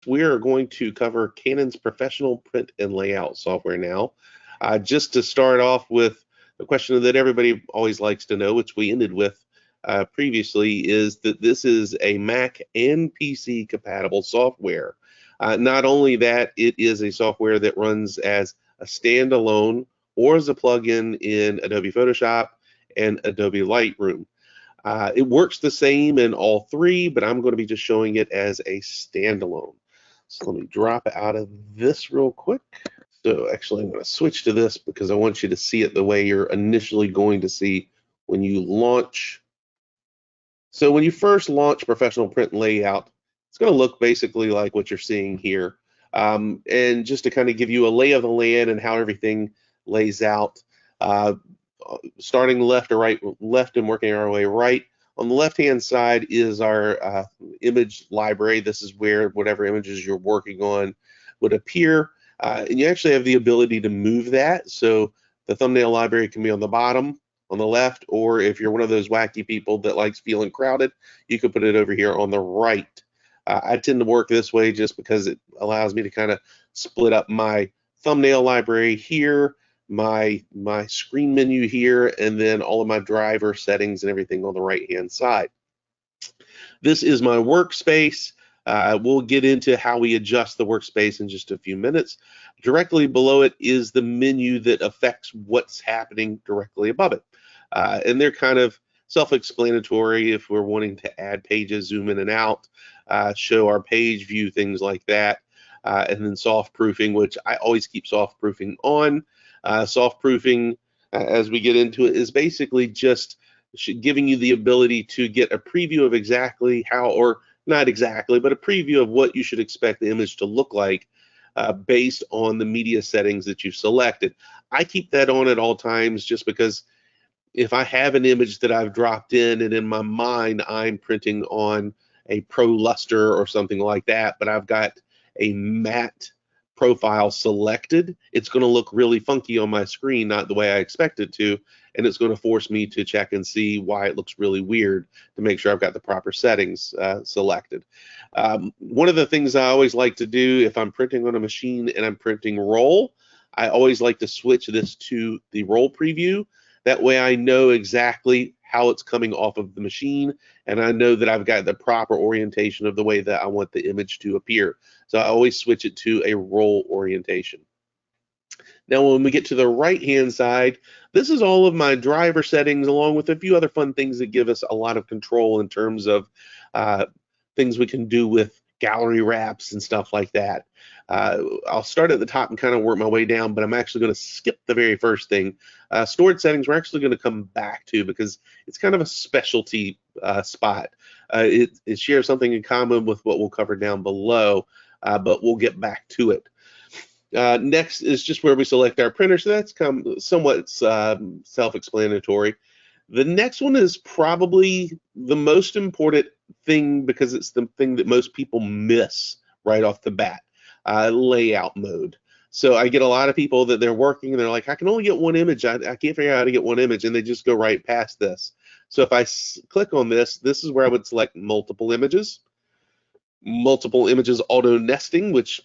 we are going to cover Canon's professional print and layout software now. Just to start off with the question that everybody always likes to know, which we ended with previously, is that this is a Mac and PC compatible software. Not only that, it is a software that runs as a standalone or as a plugin in Adobe Photoshop and Adobe Lightroom. It works the same in all three, but I'm going to be just showing it as a standalone. So let me drop out of this real quick. So actually, I'm going to switch to this because I want you to see it the way you're initially going to see when you launch. So when you first launch Professional Print and Layout, it's going to look basically like what you're seeing here. And just to kind of give you a lay of the land and how everything lays out, starting left to right, left and working our way right. On the left-hand side is our image library. This is where whatever images you're working on would appear. And you actually have the ability to move that. So the thumbnail library can be on the bottom, on the left, or if you're one of those wacky people that likes feeling crowded, you could put it over here on the right. I tend to work this way just because it allows me to kind of split up my thumbnail library here, my screen menu here, and then all of my driver settings and everything on the right hand side. This is my workspace. We'll get into how we adjust the workspace in just a few minutes. Directly below it is the menu that affects what's happening directly above it. And they're kind of self-explanatory if we're wanting to add pages, zoom in and out, show our page view, things like that. And then soft proofing, which I always keep soft proofing on. Soft proofing, as we get into it, is basically just giving you the ability to get a preview of exactly how, or not exactly, but a preview of what you should expect the image to look like based on the media settings that you've selected. I keep that on at all times just because if I have an image that I've dropped in and in my mind I'm printing on a Pro Luster or something like that, but I've got a matte profile selected, it's going to look really funky on my screen, not the way I expect it to, and it's going to force me to check and see why it looks really weird to make sure I've got the proper settings selected. One of the things I always like to do if I'm printing on a machine and I'm printing roll, I always like to switch this to the roll preview. That way I know exactly how it's coming off of the machine, and I know that I've got the proper orientation of the way that I want the image to appear. So I always switch it to a roll orientation. Now, when we get to the right-hand side, this is all of my driver settings, along with a few other fun things that give us a lot of control in terms of things we can do with gallery wraps and stuff like that. I'll start at the top and kind of work my way down, but I'm actually going to skip the very first thing. Stored settings we're actually going to come back to because it's kind of a specialty spot. It shares something in common with what we'll cover down below, but we'll get back to it. Next is just where we select our printer, so that's somewhat self-explanatory. The next one is probably the most important thing because it's the thing that most people miss right off the bat, layout mode. So I get a lot of people that they're working and they're like, I can only get one image. I can't figure out how to get one image, and they just go right past this. So if I click on this, this is where I would select multiple images auto nesting, which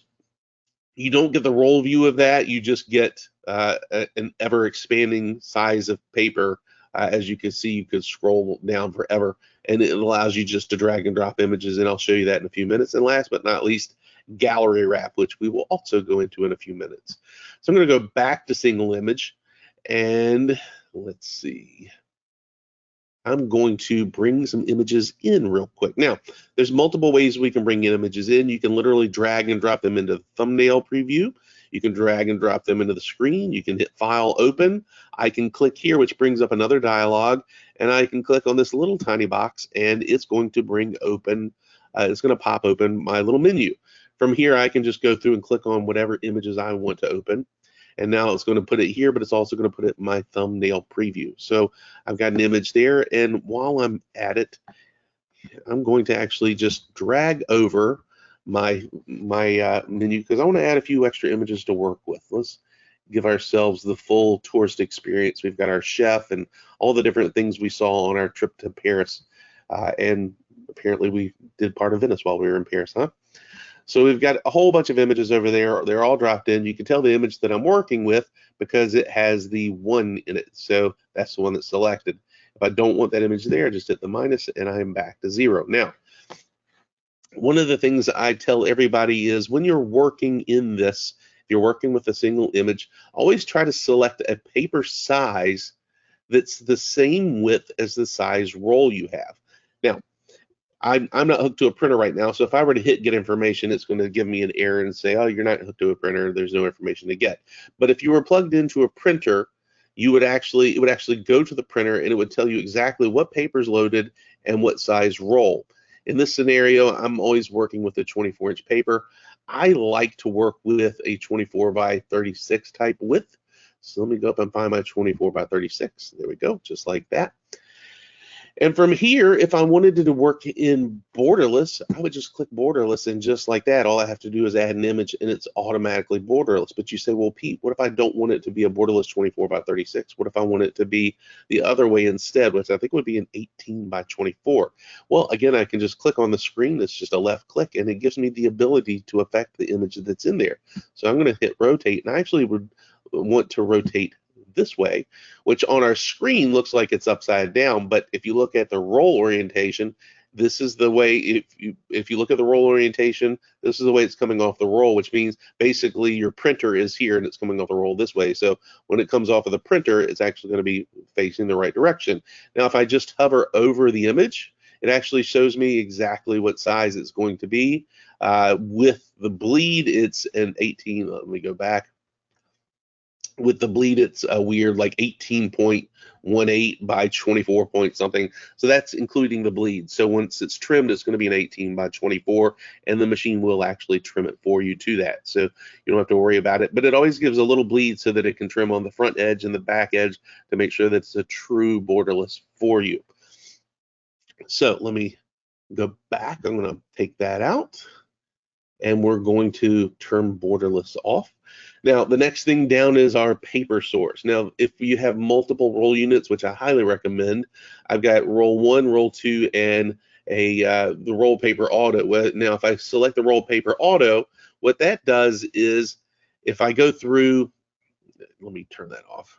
you don't get the roll view of that. You just get an ever expanding size of paper. As you can see, you could scroll down forever, and it allows you just to drag and drop images, and I'll show you that in a few minutes. And last but not least, gallery wrap, which we will also go into in a few minutes. So I'm going to go back to single image, and let's see. I'm going to bring some images in real quick. Now, there's multiple ways we can bring images in. You can literally drag and drop them into the thumbnail preview. You can drag and drop them into the screen. You can hit File, Open. I can click here, which brings up another dialog, and I can click on this little tiny box, and it's going to bring open, it's going to pop open my little menu. From here, I can just go through and click on whatever images I want to open. And now it's going to put it here, but it's also going to put it in my thumbnail preview. So I've got an image there, and while I'm at it, I'm going to actually just drag over my menu because I want to add a few extra images to work with. Let's give ourselves the full tourist experience. We've got our chef and all the different things we saw on our trip to Paris, and apparently we did part of Venice while we were in Paris, huh? So we've got a whole bunch of images over there. They're all dropped in. You can tell the image that I'm working with because it has the 1 in it. So that's the one that's selected. If I don't want that image there, just hit the minus and I'm back to 0. Now, one of the things I tell everybody is when you're working in this, if you're working with a single image, always try to select a paper size that's the same width as the size roll you have. Now, I'm not hooked to a printer right now, so if I were to hit get information, it's going to give me an error and say, oh, you're not hooked to a printer, there's no information to get. But if you were plugged into a printer, it would actually go to the printer and it would tell you exactly what paper's loaded and what size roll. In this scenario, I'm always working with a 24-inch paper. I like to work with a 24 by 36 type width. So let me go up and find my 24 by 36. There we go, just like that. And from here, if I wanted to work in borderless, I would just click borderless, and just like that, all I have to do is add an image and it's automatically borderless. But you say, well, Pete, what if I don't want it to be a borderless 24 by 36? What if I want it to be the other way instead, which I think would be an 18 by 24? Well, again, I can just click on the screen. It's just a left click, and it gives me the ability to affect the image that's in there. So I'm going to hit rotate, and I actually would want to rotate this way, which on our screen looks like it's upside down, but if you look at the roll orientation, this is the way. If you look at the roll orientation, this is the way it's coming off the roll, which means basically your printer is here and it's coming off the roll this way. So when it comes off of the printer, it's actually going to be facing the right direction. Now, if I just hover over the image, it actually shows me exactly what size it's going to be. With the bleed, it's an 18. Let me go back. With the bleed, it's a weird like 18.18 by 24 point something. So that's including the bleed. So once it's trimmed, it's going to be an 18 by 24, and the machine will actually trim it for you to that. So you don't have to worry about it. But it always gives a little bleed so that it can trim on the front edge and the back edge to make sure that it's a true borderless for you. So let me go back. I'm going to take that out, and we're going to turn borderless off. Now, the next thing down is our paper source. Now, if you have multiple roll units, which I highly recommend, I've got roll 1, roll 2, and the roll paper auto. Now, if I select the roll paper auto, what that does is if I go through, let me turn that off.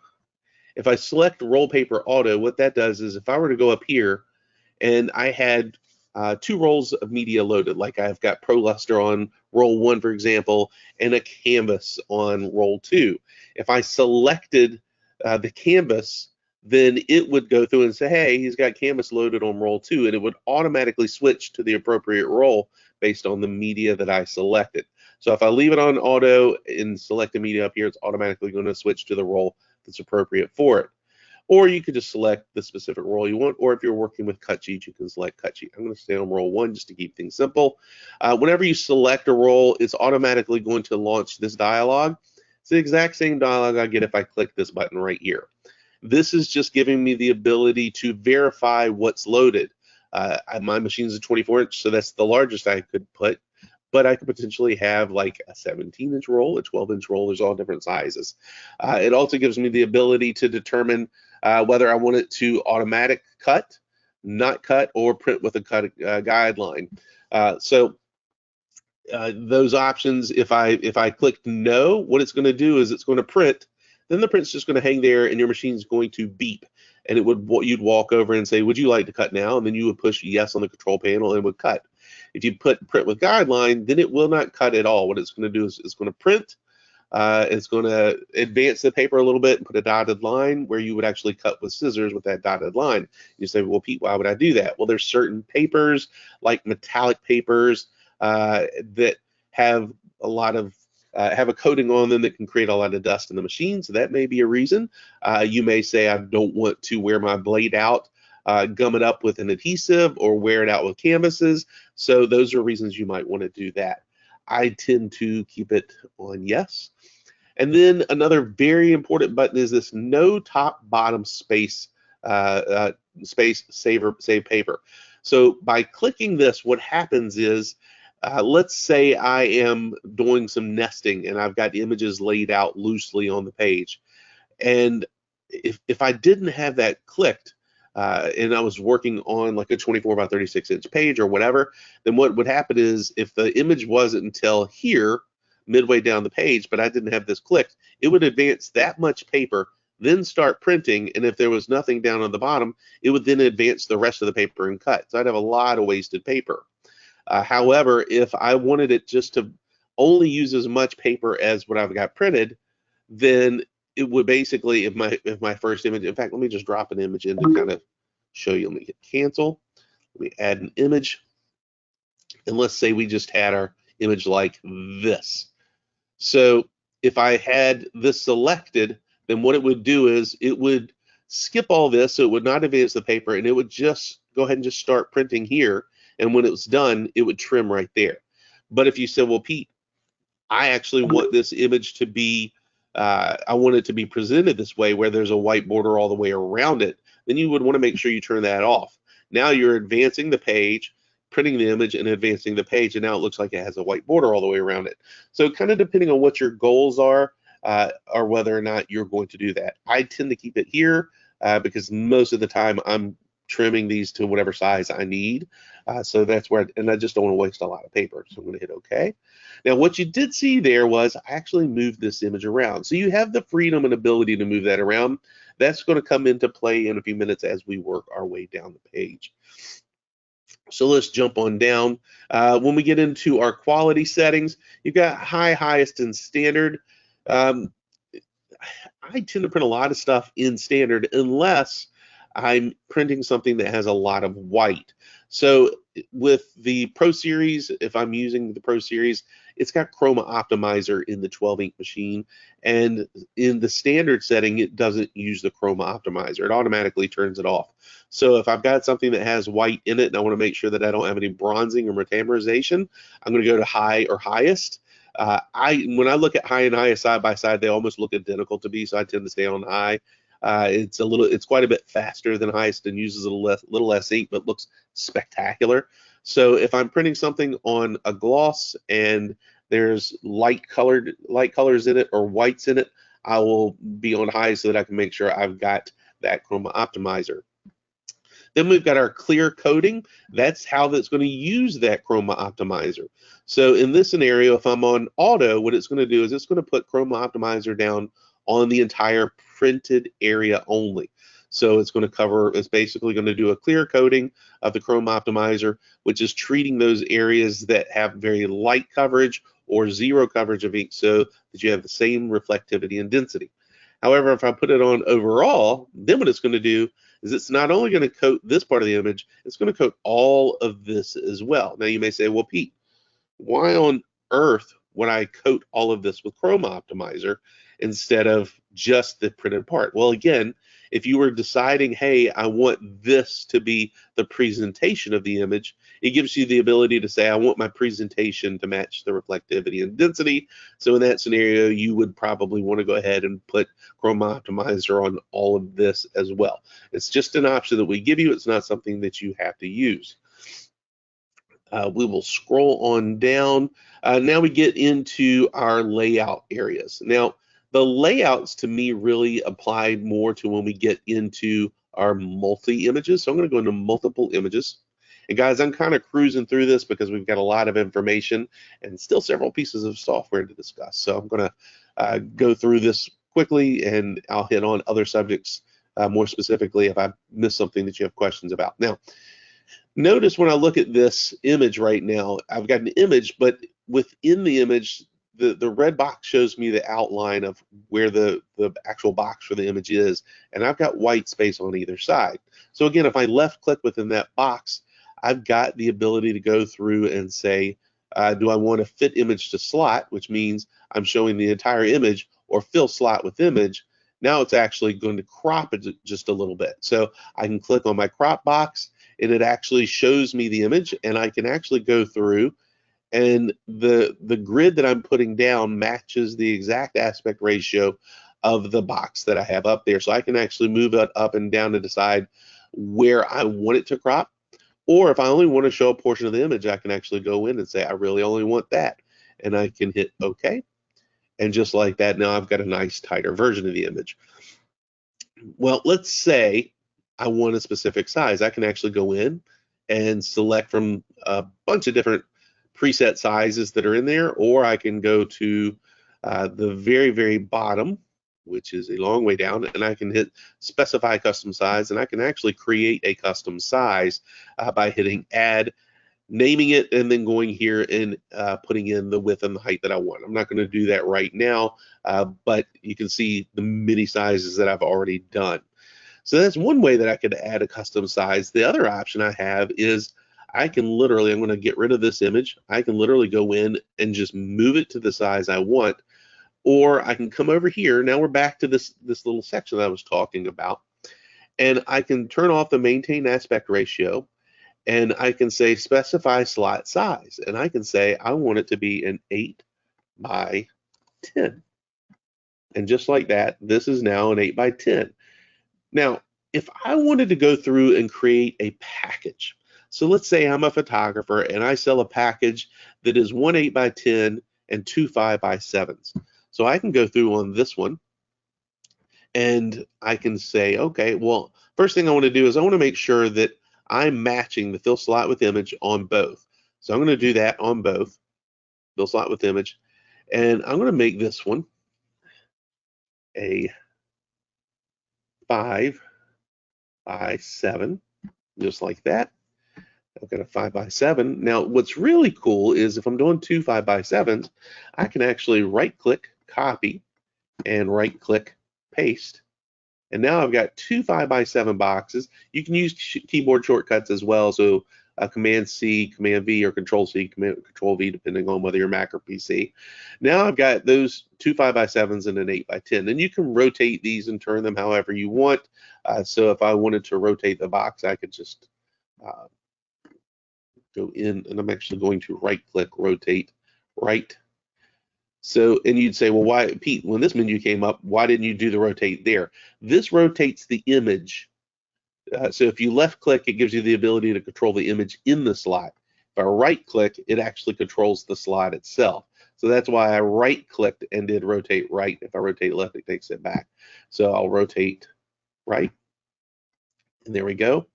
If I select roll paper auto, what that does is if I were to go up here and I had 2 rolls of media loaded, like I've got ProLuster on roll 1, for example, and a canvas on roll 2. If I selected the canvas, then it would go through and say, hey, he's got canvas loaded on roll 2, and it would automatically switch to the appropriate roll based on the media that I selected. So if I leave it on auto and select the media up here, it's automatically going to switch to the roll that's appropriate for it. Or you could just select the specific roll you want, or if you're working with cut sheets, you can select cut sheet. I'm going to stay on roll 1 just to keep things simple. Whenever you select a roll, it's automatically going to launch this dialog. It's the exact same dialog I get if I click this button right here. This is just giving me the ability to verify what's loaded. My machine is a 24-inch, so that's the largest I could put. But I could potentially have like a 17-inch roll, a 12-inch roll. There's all different sizes. It also gives me the ability to determine whether I want it to automatic cut, not cut, or print with a cut guideline. Those options, if I click no, what it's going to do is it's going to print. Then the print's just going to hang there, and your machine's going to beep. And you'd walk over and say, would you like to cut now? And then you would push yes on the control panel and it would cut. If you put print with guideline, then it will not cut at all. What it's going to do is it's going to print. It's going to advance the paper a little bit and put a dotted line where you would actually cut with scissors with that dotted line. You say, well, Pete, why would I do that? Well, there's certain papers like metallic papers that have a lot of have a coating on them that can create a lot of dust in the machine. So that may be a reason. You may say, I don't want to wear my blade out, gum it up with an adhesive, or wear it out with canvases. So those are reasons you might want to do that. I tend to keep it on yes. And then another very important button is this no top bottom space save paper. So by clicking this, what happens is, let's say I am doing some nesting and I've got images laid out loosely on the page. And if I didn't have that clicked, and I was working on like a 24 by 36 inch page or whatever, then what would happen is if the image wasn't until here, midway down the page, but I didn't have this clicked, it would advance that much paper, then start printing, and if there was nothing down on the bottom, it would then advance the rest of the paper and cut. So I'd have a lot of wasted paper. However, if I wanted it just to only use as much paper as what I've got printed, then it would basically, if my first image, in fact, let me just drop an image in to kind of show you. Let me hit cancel. Let me add an image. And let's say we just had our image like this. So if I had this selected, then what it would do is it would skip all this, so it would not advance the paper, and it would just go ahead and just start printing here. And when it was done, it would trim right there. But if you said, well, Pete, I actually want this image to be, I want it to be presented this way where there's a white border all the way around it, then you would want to make sure you turn that off. Now you're advancing the page, printing the image and advancing the page, and now it looks like it has a white border all the way around it. So kind of depending on what your goals are, or whether or not you're going to do that. I tend to keep it here because most of the time I'm trimming these to whatever size I need. So that's where, and I just don't want to waste a lot of paper. So I'm going to hit OK. Now, what you did see there was I actually moved this image around. So you have the freedom and ability to move that around. That's going to come into play in a few minutes as we work our way down the page. So let's jump on down. When we get into our quality settings, you've got high, highest, and standard. I tend to print a lot of stuff in standard unless I'm printing something that has a lot of white. So with the Pro Series, if I'm using the Pro Series, it's got Chroma Optimizer in the 12 ink machine, and in the standard setting, it doesn't use the Chroma Optimizer. It automatically turns it off. So if I've got something that has white in it and I want to make sure that I don't have any bronzing or metamerization, I'm going to go to high or highest. When I look at high and highest side by side, they almost look identical to me, so I tend to stay on high. It's quite a bit faster than highest and uses a little less ink, but looks spectacular. So if I'm printing something on a gloss and there's light colors in it or whites in it, I will be on high so that I can make sure I've got that Chroma Optimizer. Then we've got our clear coding. That's how that's going to use that Chroma Optimizer. So in this scenario, if I'm on auto, what it's going to do is it's going to put Chroma Optimizer down on the entire printed area only. So it's going to cover, it's basically going to do a clear coding of the Chroma Optimizer, which is treating those areas that have very light coverage or zero coverage of ink so that you have the same reflectivity and density. However, if I put it on overall, then what it's going to do is it's not only going to coat this part of the image, it's going to coat all of this as well. Now you may say, well, Pete, why on earth would I coat all of this with Chroma Optimizer instead of just the printed part? Well, again, if you were deciding, hey, I want this to be the presentation of the image, it gives you the ability to say, I want my presentation to match the reflectivity and density. So in that scenario, you would probably want to go ahead and put Chroma Optimizer on all of this as well. It's just an option that we give you. It's not something that you have to use. We will scroll on down. Now we get into our layout areas. Now, the layouts to me really apply more to when we get into our multi-images. So I'm going to go into multiple images. And guys, I'm kind of cruising through this because we've got a lot of information and still several pieces of software to discuss. So I'm going to go through this quickly, and I'll hit on other subjects more specifically if I miss something that you have questions about. Now, notice when I look at this image right now, I've got an image, but within the image, the red box shows me the outline of where the actual box for the image is, and I've got white space on either side. So again, if I left click within that box, I've got the ability to go through and say, do I want to fit image to slot, which means I'm showing the entire image, or fill slot with image. Now it's actually going to crop it just a little bit. So I can click on my crop box, and it actually shows me the image, and I can actually go through, and the grid that I'm putting down matches the exact aspect ratio of the box that I have up there. So I can actually move it up and down to decide where I want it to crop. Or if I only want to show a portion of the image, I can actually go in and say, I really only want that. And I can hit OK. And just like that, now I've got a nice tighter version of the image. Well, let's say I want a specific size. I can actually go in and select from a bunch of different preset sizes that are in there, or I can go to the very, very bottom, which is a long way down, and I can hit specify custom size, and I can actually create a custom size by hitting add, naming it, and then going here and putting in the width and the height that I want. I'm not going to do that right now, but you can see the many sizes that I've already done. So that's one way that I could add a custom size. The other option I have is I can literally, I'm going to get rid of this image. I can literally go in and just move it to the size I want, or I can come over here. Now we're back to this little section that I was talking about, and I can turn off the maintain aspect ratio, and I can say specify slot size, and I can say I want it to be an 8 by 10. And just like that, this is now an 8 by 10. Now, if I wanted to go through and create a package, so let's say I'm a photographer and I sell a package that is 1 8 by 10 and 2 5 by 7s. So I can go through on this one and I can say, okay, well, first thing I want to do is I want to make sure that I'm matching the fill slot with image on both. So I'm going to do that on both, fill slot with image, and I'm going to make this one a 5 by 7, just like that. I've got a 5 by 7. Now, what's really cool is if I'm doing 2 5 by 7s, I can actually right-click, copy, and right-click, paste. And now I've got 2 5 by 7 boxes. You can use keyboard shortcuts as well, so Command C, Command V, or Control C, Control V, depending on whether you're Mac or PC. Now I've got those 2 5 by 7s and an 8 by 10. And you can rotate these and turn them however you want. So if I wanted to rotate the box, I could just go in, and I'm actually going to right-click, rotate, right. So, and you'd say, well, why, Pete, when this menu came up, why didn't you do the rotate there? This rotates the image. So if you left-click, it gives you the ability to control the image in the slide. If I right-click, it actually controls the slide itself. So that's why I right-clicked and did rotate right. If I rotate left, it takes it back. So I'll rotate right, and there we go.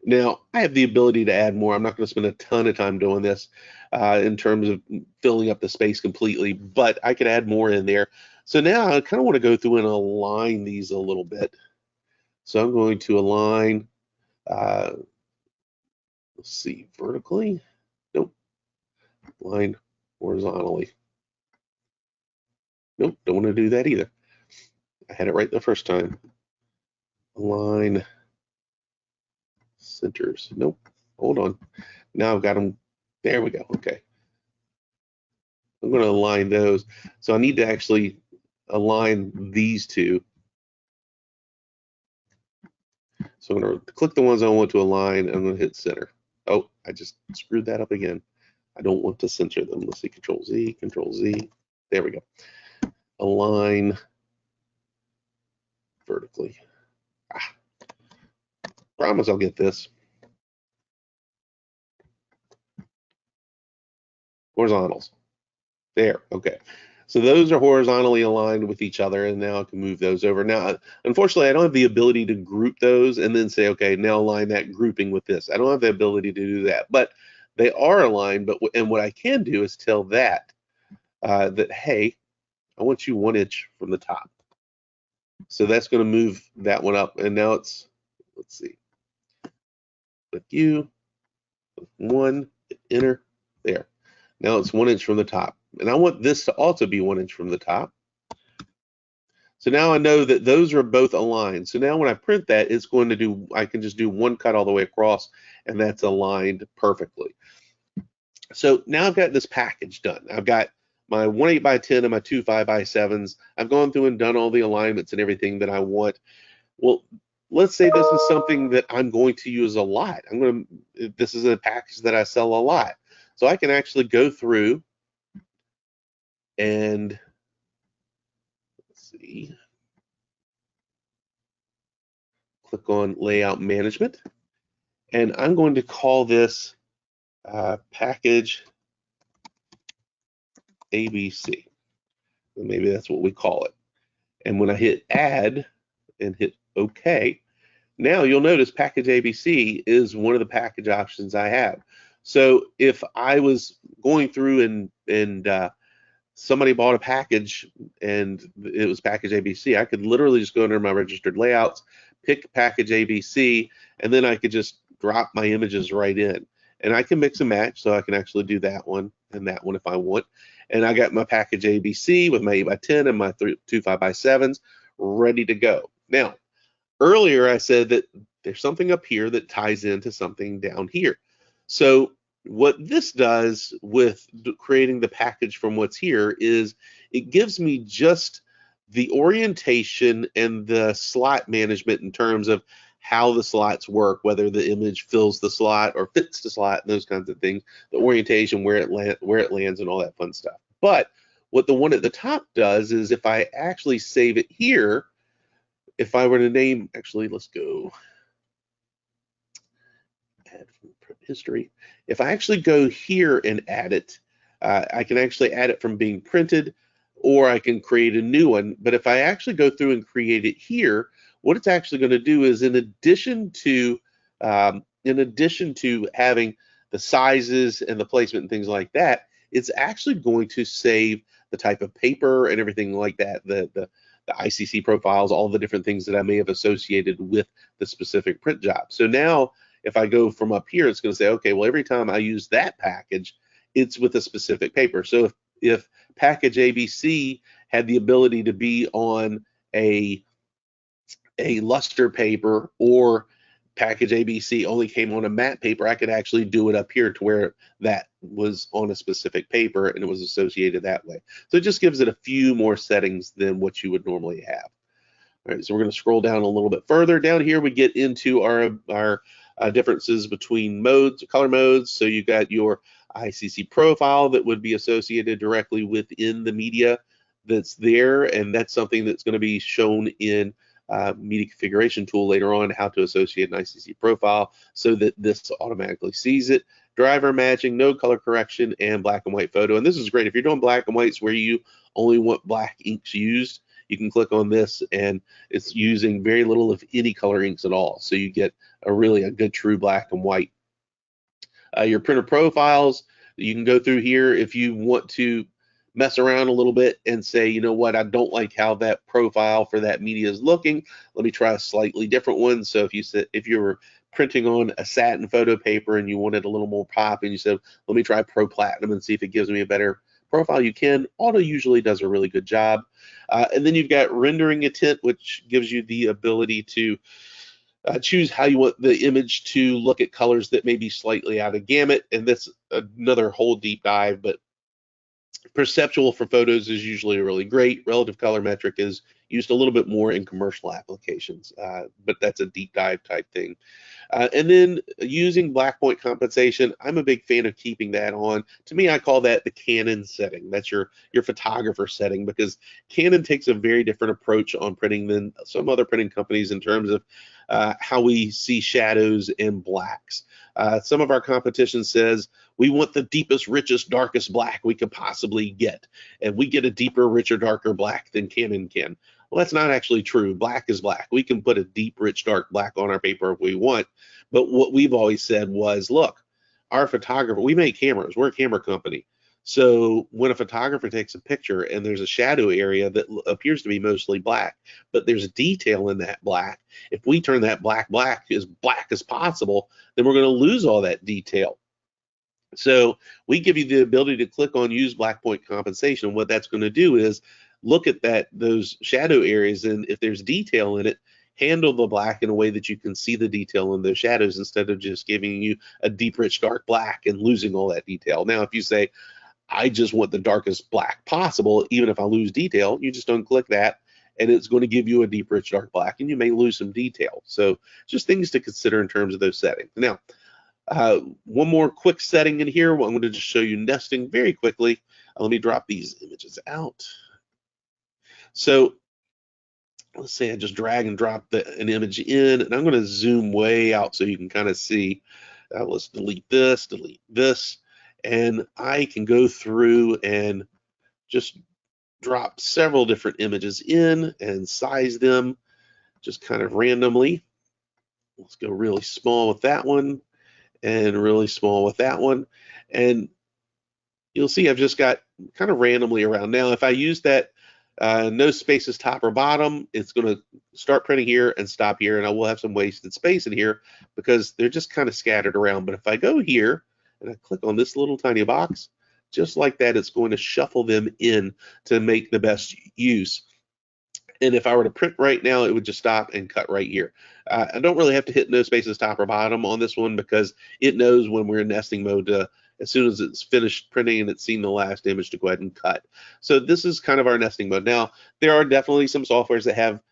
Now, I have the ability to add more. I'm not going to spend a ton of time doing this in terms of filling up the space completely, but I could add more in there. So now I kind of want to go through and align these a little bit. So I'm going to align, let's see, vertically. Nope. Align horizontally. Nope, don't want to do that either. I had it right the first time. Align centers. Nope, hold on. Now I've got them. There we go. Okay. I'm going to align those. So I need to actually align these two. So I'm going to click the ones I want to align, and I'm going to hit center. Oh, I just screwed that up again. I don't want to center them. Let's see, Control Z, Control Z. There we go. Align vertically. Promise I'll get this. Horizontals. There, okay. So those are horizontally aligned with each other, and now I can move those over. Now, unfortunately, I don't have the ability to group those and then say, okay, now align that grouping with this. I don't have the ability to do that, but they are aligned. And what I can do is tell that, that, hey, I want you 1 inch from the top. So that's going to move that one up. And now it's, let's see, click you, 1, hit enter, there. Now it's 1 inch from the top. And I want this to also be 1 inch from the top. So now I know that those are both aligned. So now when I print that, it's going to do, I can just do one cut all the way across, and that's aligned perfectly. So now I've got this package done. I've got my 1 8 by 10 and my 2 5 by 7s. I've gone through and done all the alignments and everything that I want. Well, let's say this is something that I'm going to use a lot. This is a package that I sell a lot. So I can actually go through and let's see, click on Layout Management, and I'm going to call this Package ABC. Maybe that's what we call it. And when I hit Add and hit OK, Now you'll notice package ABC is one of the package options I have. So if I was going through and somebody bought a package and it was package ABC, I could literally just go under my registered layouts, pick package ABC, and then I could just drop my images right in. And I can mix and match, so I can actually do that one and that one if I want. And I got my package ABC with my 8x10 and my 2 5x7s ready to go. Now, earlier I said that there's something up here that ties into something down here. So what this does with creating the package from what's here is it gives me just the orientation and the slot management in terms of how the slots work, whether the image fills the slot or fits the slot and those kinds of things, the orientation, where it lands and all that fun stuff. But what the one at the top does is if I actually save it here, if I were to name, actually, let's go add from history. If I actually go here and add it, I can actually add it from being printed, or I can create a new one. But if I actually go through and create it here, what it's actually going to do is, in addition to having the sizes and the placement and things like that, it's actually going to save the type of paper and everything like that, the ICC profiles, all the different things that I may have associated with the specific print job. So now if I go from up here, it's going to say, okay, well, every time I use that package, it's with a specific paper. So if package ABC had the ability to be on a luster paper, or package ABC only came on a matte paper, I could actually do it up here to where that was on a specific paper and it was associated that way. So it just gives it a few more settings than what you would normally have. All right, so we're going to scroll down a little bit further. Down here we get into our differences between modes, color modes. So you got your ICC profile that would be associated directly within the media that's there, and that's something that's going to be shown in media configuration tool later on, how to associate an ICC profile so that this automatically sees it. Driver matching, no color correction, and black and white photo. And this is great if you're doing black and whites where you only want black inks used. You can click on this and it's using very little of any color inks at all. So you get a good true black and white. Your printer profiles, you can go through here if you want to mess around a little bit and say, you know what, I don't like how that profile for that media is looking. Let me try a slightly different one. So if you were printing on a satin photo paper and you wanted a little more pop and you said, let me try Pro Platinum and see if it gives me a better profile, you can. Auto usually does a really good job. And then you've got rendering intent, which gives you the ability to choose how you want the image to look at colors that may be slightly out of gamut. And that's another whole deep dive, but perceptual for photos is usually really great. Relative color metric is used a little bit more in commercial applications, but that's a deep dive type thing. And then using black point compensation, I'm a big fan of keeping that on. To me, I call that the Canon setting. That's your photographer setting, because Canon takes a very different approach on printing than some other printing companies in terms of how we see shadows and blacks. Some of our competition says we want the deepest, richest, darkest black we could possibly get, and we get a deeper, richer, darker black than Canon can. Well, that's not actually true. Black is black. We can put a deep, rich, dark black on our paper if we want. But what we've always said was, look, our photographer, we make cameras. We're a camera company. So when a photographer takes a picture and there's a shadow area that appears to be mostly black, but there's detail in that black, if we turn that black as possible, then we're going to lose all that detail. So we give you the ability to click on use black point compensation. What that's going to do is look at those shadow areas, and if there's detail in it, handle the black in a way that you can see the detail in those shadows instead of just giving you a deep, rich, dark black and losing all that detail. Now, if you say, I just want the darkest black possible, even if I lose detail, you just unclick that and it's going to give you a deep, rich, dark black, and you may lose some detail. So just things to consider in terms of those settings. Now, one more quick setting in here. I'm going to just show you nesting very quickly. Let me drop these images out. So let's say I just drag and drop an image in, and I'm going to zoom way out so you can kind of see. Let's delete this, and I can go through and just drop several different images in and size them just kind of randomly. Let's go really small with that one and really small with that one. And you'll see I've just got kind of randomly around. Now, if I use that no spaces top or bottom, it's going to start printing here and stop here, and I will have some wasted space in here because they're just kind of scattered around. But if I go here and I click on this little tiny box, just like that, it's going to shuffle them in to make the best use. And if I were to print right now, it would just stop and cut right here. I don't really have to hit no spaces top or bottom on this one because it knows when we're in nesting mode to, as soon as it's finished printing and it's seen the last image, to go ahead and cut. So this is kind of our nesting mode. Now, there are definitely some softwares that have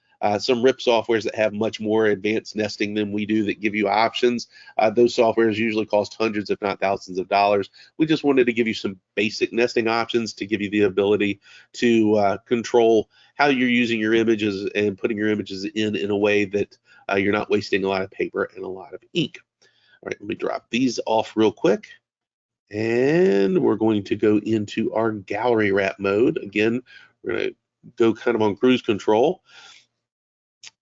some RIP softwares that have much more advanced nesting than we do that give you options. Those softwares usually cost hundreds, if not thousands of dollars. We just wanted to give you some basic nesting options to give you the ability to control how you're using your images and putting your images in a way that you're not wasting a lot of paper and a lot of ink. All right, let me drop these off real quick. And we're going to go into our gallery wrap mode. Again, we're going to go kind of on cruise control.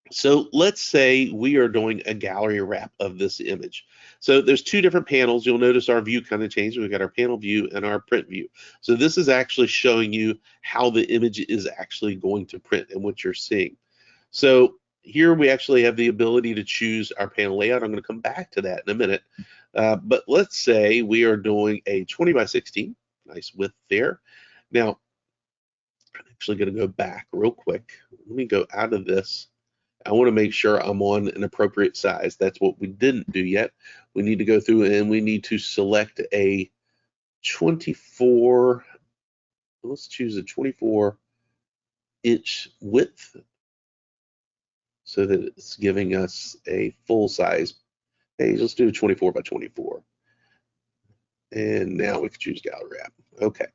So let's say we are doing a gallery wrap of this image. So there's two different panels. You'll notice our view kind of changed. We've got our panel view and our print view. So this is actually showing you how the image is actually going to print and what you're seeing. So here we actually have the ability to choose our panel layout. I'm going to come back to that in a minute. But let's say we are doing a 20 by 16, nice width there. Now, I'm actually going to go back real quick. Let me go out of this. I want to make sure I'm on an appropriate size. That's what we didn't do yet. We need to go through and we need to select a 24. Let's choose a 24-inch width so that it's giving us a full size page. Let's do a 24 by 24. And now we can choose gallery wrap. Okay.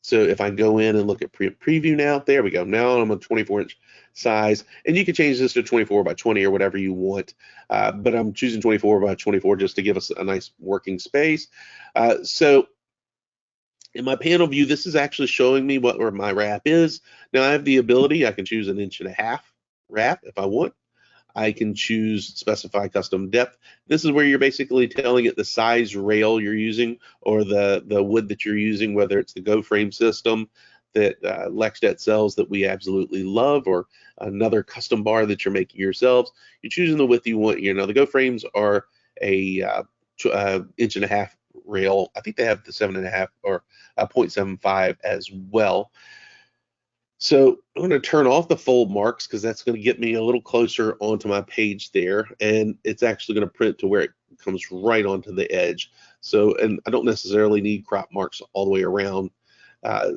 So if I go in and look at preview now, there we go. Now I'm a 24-inch size, and you can change this to 24 by 20 or whatever you want. But I'm choosing 24 by 24 just to give us a nice working space. So in my panel view, this is actually showing me where my wrap is. Now I have the ability, I can choose 1.5 inch wrap if I want. I can choose specify custom depth. This is where you're basically telling it the size rail you're using or the wood that you're using, whether it's the Go frame system that Lexjet sells that we absolutely love, or another custom bar that you're making yourselves. You're choosing the width you want. You know, the Go frames are a 1.5 inch rail. I think they have the 7.5 or 0.75 as well. So I'm going to turn off the fold marks because that's going to get me a little closer onto my page there, and it's actually going to print to where it comes right onto the edge. So, and I don't necessarily need crop marks all the way around.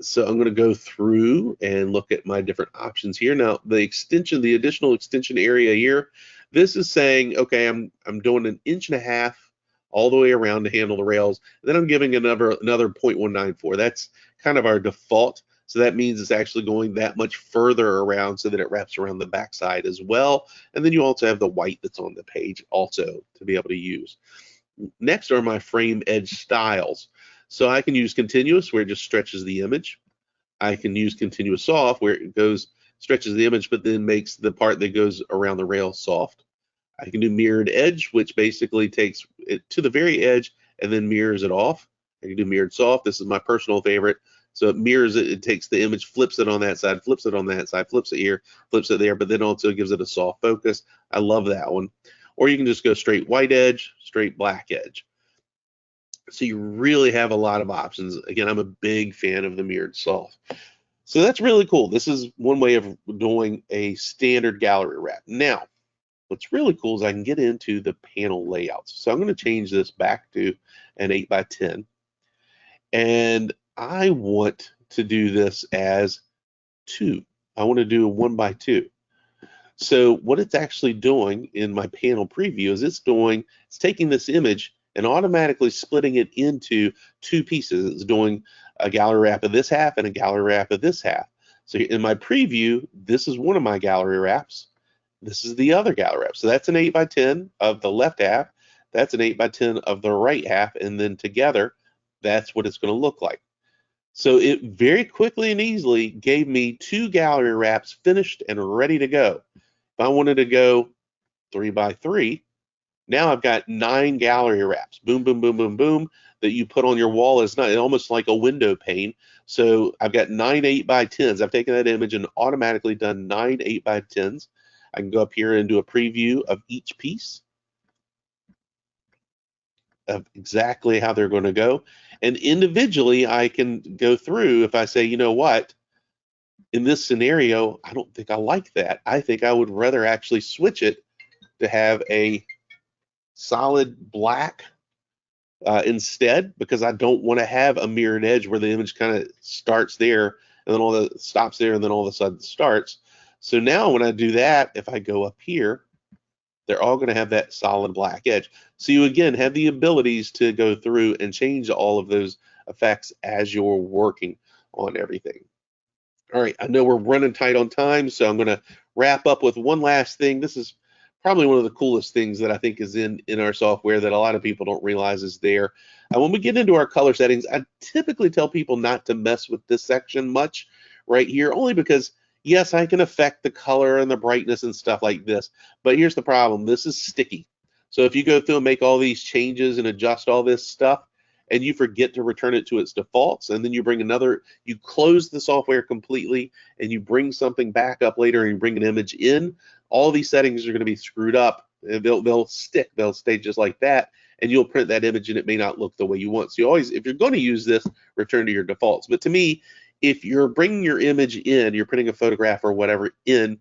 So I'm going to go through and look at my different options here. Now, the additional extension area here, this is saying, okay, I'm doing 1.5 inches all the way around to handle the rails. And then I'm giving another 0.194. That's kind of our default. So that means it's actually going that much further around so that it wraps around the backside as well. And then you also have the white that's on the page also to be able to use. Next are my frame edge styles. So I can use continuous where it just stretches the image. I can use continuous soft where it stretches the image, but then makes the part that goes around the rail soft. I can do mirrored edge, which basically takes it to the very edge and then mirrors it off. I can do mirrored soft. This is my personal favorite. So it mirrors it, it takes the image, flips it on that side, flips it on that side, flips it here, flips it there, but then also gives it a soft focus. I love that one. Or you can just go straight white edge, straight black edge. So you really have a lot of options. Again, I'm a big fan of the mirrored soft. So that's really cool. This is one way of doing a standard gallery wrap. Now, what's really cool is I can get into the panel layouts. So I'm going to change this back to an 8 by 10. And I want to do this as 2. I want to do a 1 by 2. So what it's actually doing in my panel preview is it's taking this image and automatically splitting it into 2 pieces. It's doing a gallery wrap of this half and a gallery wrap of this half. So in my preview, this is one of my gallery wraps. This is the other gallery wrap. So that's an 8 by 10 of the left half. That's an 8 by 10 of the right half. And then together, that's what it's going to look like. So it very quickly and easily gave me 2 gallery wraps finished and ready to go. If I wanted to go 3 by 3. Now I've got 9 gallery wraps. Boom, boom, boom, boom, boom, that you put on your wall. It's not almost like a window pane. So I've got 9 8 by 10s. I've taken that image and automatically done 9 8 by 10s. I can go up here and do a preview of each piece of exactly how they're going to go. And individually, I can go through if I say, you know what, in this scenario, I don't think I like that. I think I would rather actually switch it to have a solid black instead, because I don't want to have a mirrored edge where the image kind of starts there and then all the stops there and then all of a sudden starts. So now when I do that, if I go up here, they're all going to have that solid black edge. So you again have the abilities to go through and change all of those effects as you're working on everything. All right, I know we're running tight on time, so I'm going to wrap up with one last thing. This is probably one of the coolest things that I think is in our software that a lot of people don't realize is there. When we get into our color settings, I typically tell people not to mess with this section much right here, only because, yes, I can affect the color and the brightness and stuff like this, but here's the problem. This is sticky. So if you go through and make all these changes and adjust all this stuff, and you forget to return it to its defaults, and then you bring another, you close the software completely, and you bring something back up later and you bring an image in, all these settings are going to be screwed up. They'll stick, they'll stay just like that, and you'll print that image and it may not look the way you want. So you always, if you're going to use this, return to your defaults. But to me, if you're bringing your image in, you're printing a photograph or whatever in,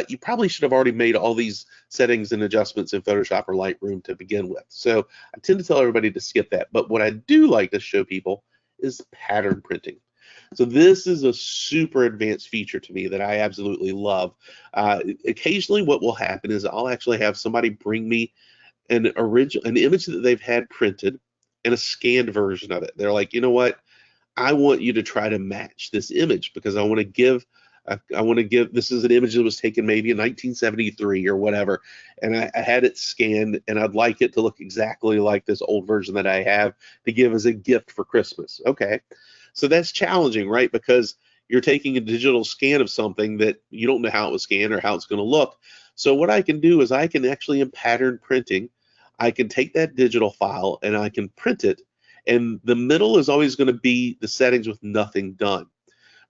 you probably should have already made all these settings and adjustments in Photoshop or Lightroom to begin with. So I tend to tell everybody to skip that. But what I do like to show people is pattern printing. So this is a super advanced feature to me that I absolutely love. Occasionally what will happen is I'll actually have somebody bring me an image that they've had printed and a scanned version of it. They're like, you know what? I want you to try to match this image because I want to give, this is an image that was taken maybe in 1973 or whatever, and I had it scanned, and I'd like it to look exactly like this old version that I have to give as a gift for Christmas. Okay, so that's challenging, right? Because you're taking a digital scan of something that you don't know how it was scanned or how it's going to look. So what I can do is I can actually, in pattern printing, I can take that digital file and I can print it, and the middle is always going to be the settings with nothing done.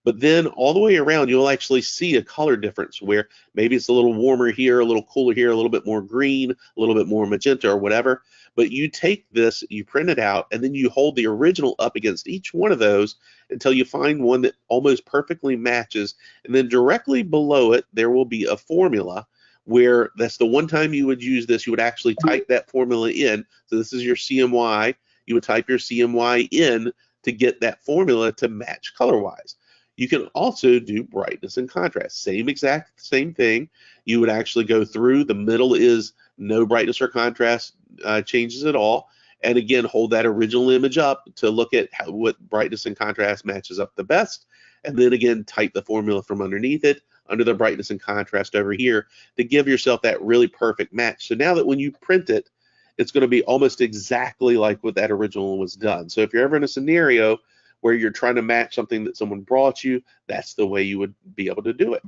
But then all the way around, you'll actually see a color difference where maybe it's a little warmer here, a little cooler here, a little bit more green, a little bit more magenta or whatever. But you take this, you print it out, and then you hold the original up against each one of those until you find one that almost perfectly matches. And then directly below it, there will be a formula where that's the one time you would use this. You would actually type that formula in. So this is your CMY. You would type your CMY in to get that formula to match color-wise. You can also do brightness and contrast. Same thing. You would actually go through. The middle is no brightness or contrast changes at all. And again, hold that original image up to look at what brightness and contrast matches up the best. And then again, type the formula from underneath it, under the brightness and contrast over here, to give yourself that really perfect match. So now that when you print it, it's going to be almost exactly like what that original one was done. So if you're ever in a scenario where you're trying to match something that someone brought you, that's the way you would be able to do it.